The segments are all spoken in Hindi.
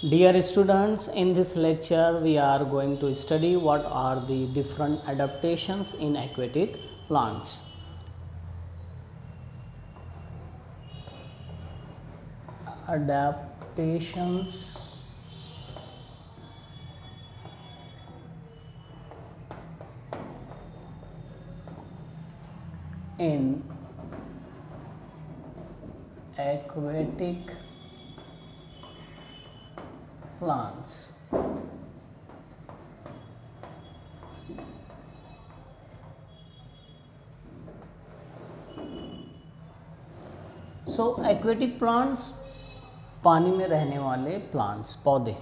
Dear students, in this lecture we are going to study what are the different adaptations in aquatic plants. Adaptations in aquatic plants. So aquatic plants पानी में रहने वाले plants, पौधे.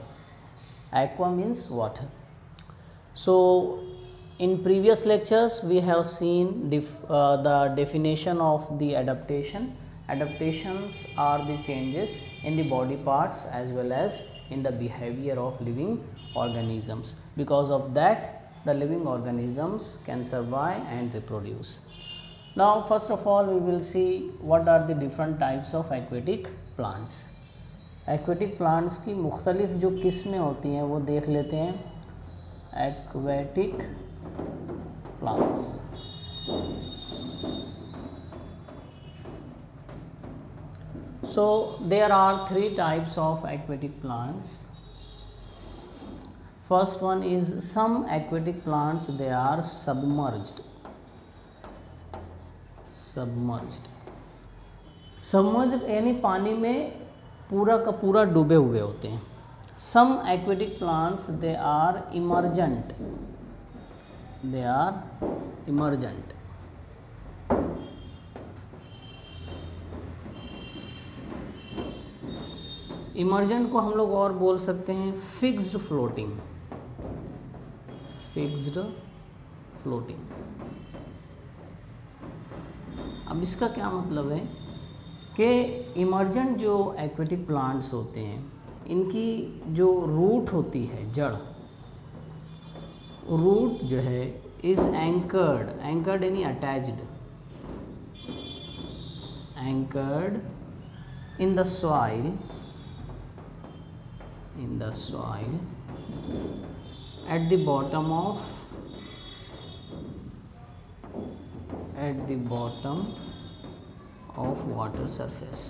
Aqua means water. So in previous lectures we have seen the definition of the adaptation. Adaptations are the changes in the body parts as well as in the behavior of living organisms. Because of that, the living organisms can survive and reproduce. Now first of all we will see what are the different types of aquatic plants. Aquatic plants की मुख्तलिफ जो किस्में होती हैं वो देख लेते हैं. Aquatic plants. So there are three types of aquatic plants. First one is some aquatic plants, they are submerged. Submerged यानी पानी में पूरा का पूरा डूबे हुए होते हैं. Some aquatic plants they are emergent. Emergent को हम लोग और बोल सकते हैं फिक्स्ड फ्लोटिंग. अब इसका क्या मतलब है कि इमर्जेंट जो एक्वेटिक प्लांट्स होते हैं इनकी जो रूट होती है, जड़, रूट जो है इज एंकर्ड यानी attached in the soil at the bottom of water surface.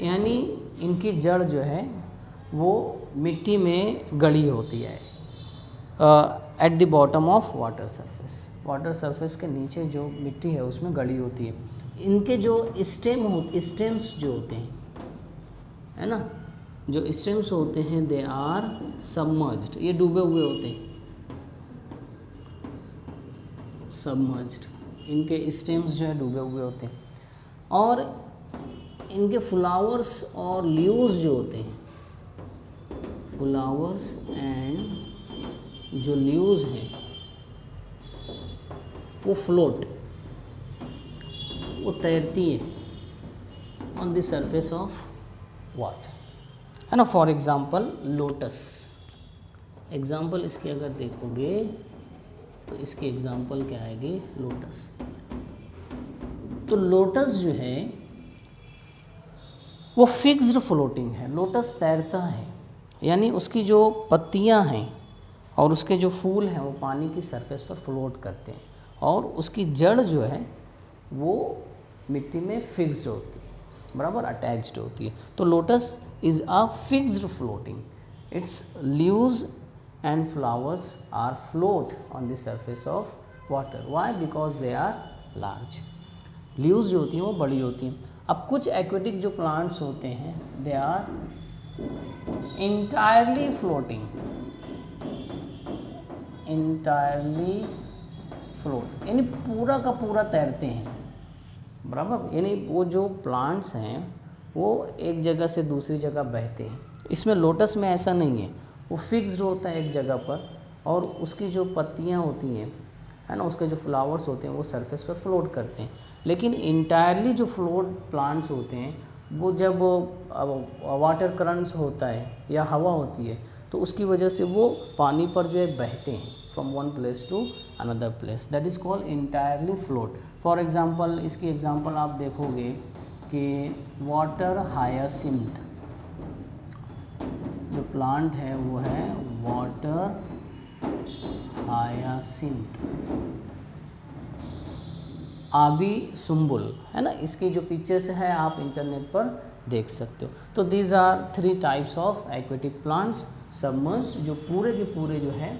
यानी इनकी जड़ जो है वो मिट्टी में गड़ी होती है at the bottom of water surface के नीचे जो मिट्टी है उसमें गड़ी होती है. इनके जो स्टेम्स जो होते हैं, है ना, जो स्टेम्स होते हैं दे आर सबमर्ज्ड. ये डूबे हुए होते हैं, सबमर्ज्ड. इनके स्टेम्स जो है डूबे हुए होते हैं. और इनके फ्लावर्स और लीव्स जो होते हैं, फ्लावर्स एंड जो लीव्स हैं वो फ्लोट, वो तैरती हैं on the surface of water, है ना. For example lotus. एग्जाम्पल इसके अगर देखोगे तो इसकी एग्जाम्पल क्या आएगी, लोटस. तो लोटस जो है वो फिक्स्ड फ्लोटिंग है. लोटस तैरता है, यानी उसकी जो पत्तियां हैं और उसके जो फूल हैं वो पानी की सरफेस पर फ्लोट करते हैं और उसकी जड़ जो है वो मिट्टी में फिक्स्ड होती है, बराबर अटैच्ड होती है. तो lotus is a fixed floating. Its leaves and flowers are float on the surface of water. Why? Because they are large. Leaves जो होती हैं वो बड़ी होती हैं. अब कुछ एक्वेटिक जो प्लांट्स होते हैं they are entirely float, यानी पूरा का पूरा तैरते हैं, बराबर. यानी वो जो प्लांट्स हैं वो एक जगह से दूसरी जगह बहते हैं. इसमें लोटस में ऐसा नहीं है, वो फिक्स्ड होता है एक जगह पर और उसकी जो पत्तियां होती हैं, है ना, उसके जो फ्लावर्स होते हैं वो सरफेस पर फ्लोट करते हैं. लेकिन इंटायरली जो फ्लोट प्लांट्स होते हैं वो जब वाटर करंट्स होता है या हवा होती है तो उसकी वजह से वो पानी पर जो है बहते हैं from one place to another place, that is called entirely float. For example, इसकी एग्जांपल आप देखोगे कि वाटर हायासिंथ जो प्लांट है वो है वाटर हायासिंथ, आबी सुम्बुल, है ना। इसकी जो पिक्चर्स है आप इंटरनेट पर देख सकते हो। तो these are 3 types of aquatic plants. Submerge जो पूरे के पूरे जो है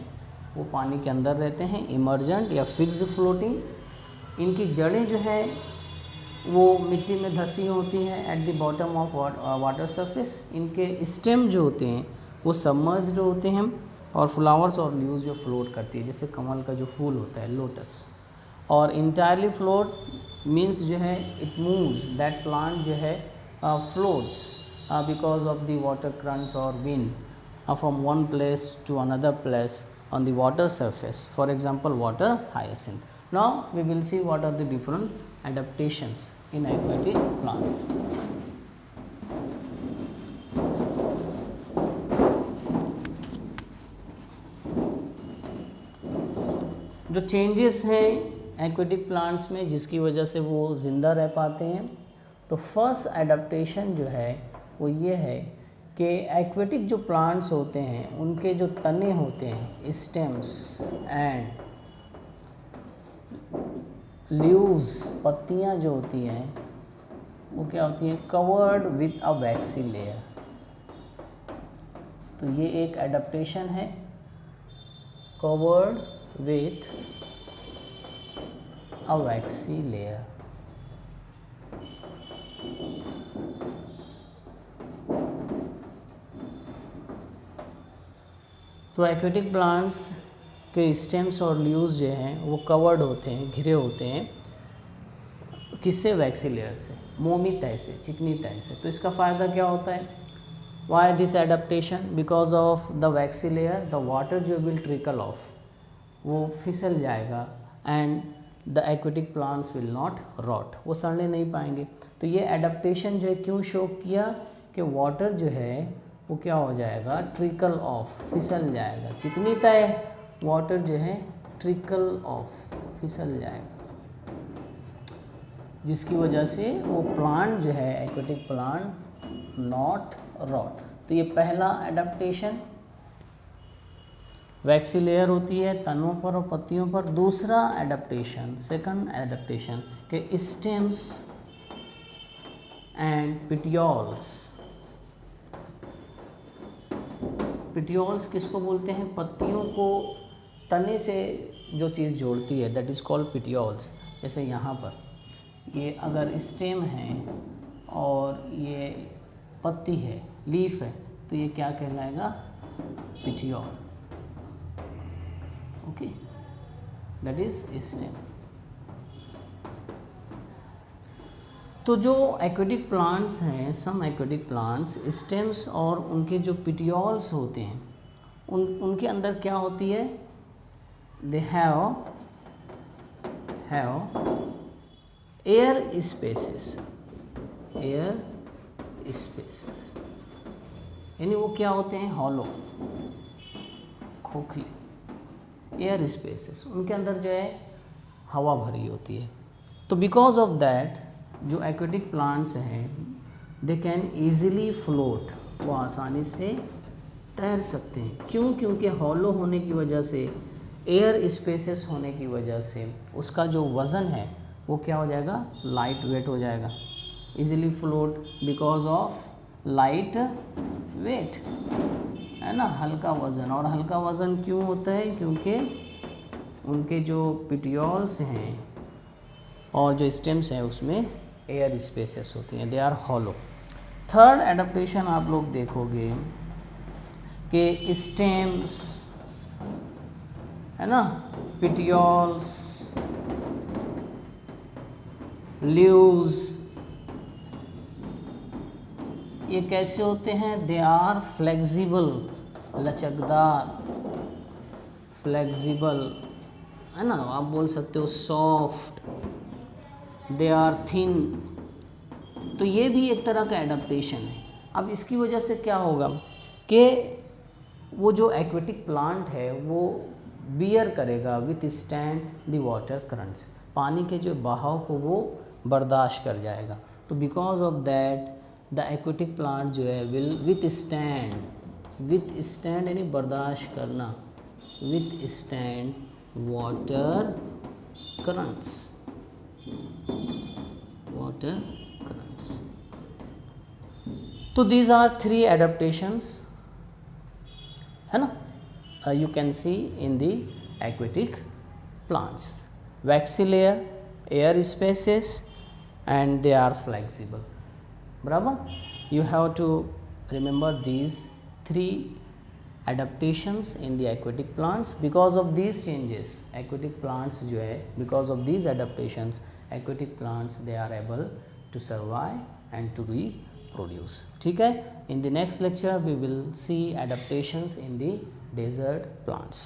वो पानी के अंदर रहते हैं, इमर्जेंट या फिक्स्ड फ्लोटिंग। इनकी जड़ें जो है वो मिट्टी में धसी होती हैं at the bottom of water surface. इनके स्टेम जो होते हैं वो सबमर्ज्ड होते हैं, और फ्लावर्स और लीव्स जो फ्लोट करती है, जैसे कमल का जो फूल होता है लोटस। और इंटायरली फ्लोट मीन्स जो है इट मूव्स, दैट प्लांट जो है floats because of the water currents or wind from one place to another place on the water surface. For example, water hyacinth. Now we will see what are the different adaptations in aquatic plants. जो changes हैं aquatic plants में जिसकी वजह से वो ज़िंदा रह पाते हैं, तो फर्स्ट एडाप्टेशन जो है वो ये है कि एक्वेटिक जो प्लांट्स होते हैं उनके जो तने होते हैं, स्टेम्स एंड लीव्स, पत्तियां जो होती हैं वो क्या होती हैं, covered with a waxy layer. तो ये एक एडाप्टेशन है, covered with a waxy layer. तो एक्वेटिक प्लांट्स के स्टेम्स और लीव्स जो हैं वो कवर्ड होते हैं, घिरे होते हैं, किससे, वैक्सी लेयर से, मोमी तह से, चिकनी तह से। तो इसका फ़ायदा क्या होता है, why this adaptation, because of the waxy layer the water जो विल ट्रिकल ऑफ, वो फिसल जाएगा and the aquatic plants will not rot, वो सड़ने नहीं पाएंगे। तो ये एडाप्टेशन जो है क्यों शो किया कि वाटर जो है वो क्या हो जाएगा, ट्रिकल ऑफ, फिसल जाएगा, चिकनी तय वाटर जो है ट्रिकल ऑफ, फिसल जाएगा, जिसकी वजह से वो प्लांट जो है एक्वेटिक प्लांट नॉट रॉट। तो ये पहला एडाप्टेशन, वैक्सी लेयर होती है तनों पर और पत्तियों पर। दूसरा एडाप्टेशन, सेकंड एडाप्टेशन के स्टेम्स एंड पिटियोल्स। पिटियोल्स किसको बोलते हैं, पत्तियों को तने से जो चीज़ जोड़ती है, दैट इज़ कॉल्ड पिटियोल्स। जैसे यहाँ पर ये अगर स्टेम है और ये पत्ती है, लीफ है, तो ये क्या कहलाएगा, petiole, okay, that is stem. तो जो एक्वेटिक प्लांट्स हैं, सम एक्वेटिक प्लांट्स, स्टेम्स और उनके जो पिटियोल्स होते हैं उनके अंदर क्या होती है, they have air spaces, air spaces, यानी वो क्या होते हैं, हॉलो, खोखले, एयर स्पेसेस, उनके अंदर जो है हवा भरी होती है। तो बिकॉज ऑफ दैट जो एक्वेटिक प्लांट्स हैं दे कैन ईजिली फ्लोट, वो आसानी से तैर सकते हैं। क्यों, क्योंकि हॉलो होने की वजह से, एयर स्पेसेस होने की वजह से उसका जो वज़न है वो क्या हो जाएगा, लाइट वेट हो जाएगा, easily float because of light weight, है ना, हल्का वज़न। और हल्का वज़न क्यों होता है, क्योंकि उनके जो पिटियोल्स हैं और जो स्टेम्स हैं उसमें एयर स्पेसेस होती हैं, they are hollow. Third adaptation आप लोग देखोगे कि स्टेम्स, है ना, पिटियोल्स, लीव्स, ये कैसे होते हैं, दे आर फ्लेक्सिबल, लचकदार, फ्लेक्सिबल, है ना, आप बोल सकते हो सॉफ्ट, दे आर थिन। तो ये भी एक तरह का एडाप्टेशन है। अब इसकी वजह से क्या होगा कि वो जो एक्वेटिक प्लांट है वो बियर करेगा with stand the water currents, पानी के जो बहाव को वो बर्दाश्त कर जाएगा। तो because of that the aquatic plant जो है विल विथ स्टैंड यानी बर्दाश्त करना, विथ स्टैंड वाटर करंट्स, तो दीज आर 3 एडाप्टेशंस है ना, you can see in the aquatic plants, waxy layer, air spaces and they are flexible, बराबर। you have to remember these 3 adaptations in the aquatic plants। because of these changes aquatic plants जो है because of these adaptations aquatic plants they are able to survive and to reproduce। ठीक है, in the next lecture we will see adaptations in the desert plants।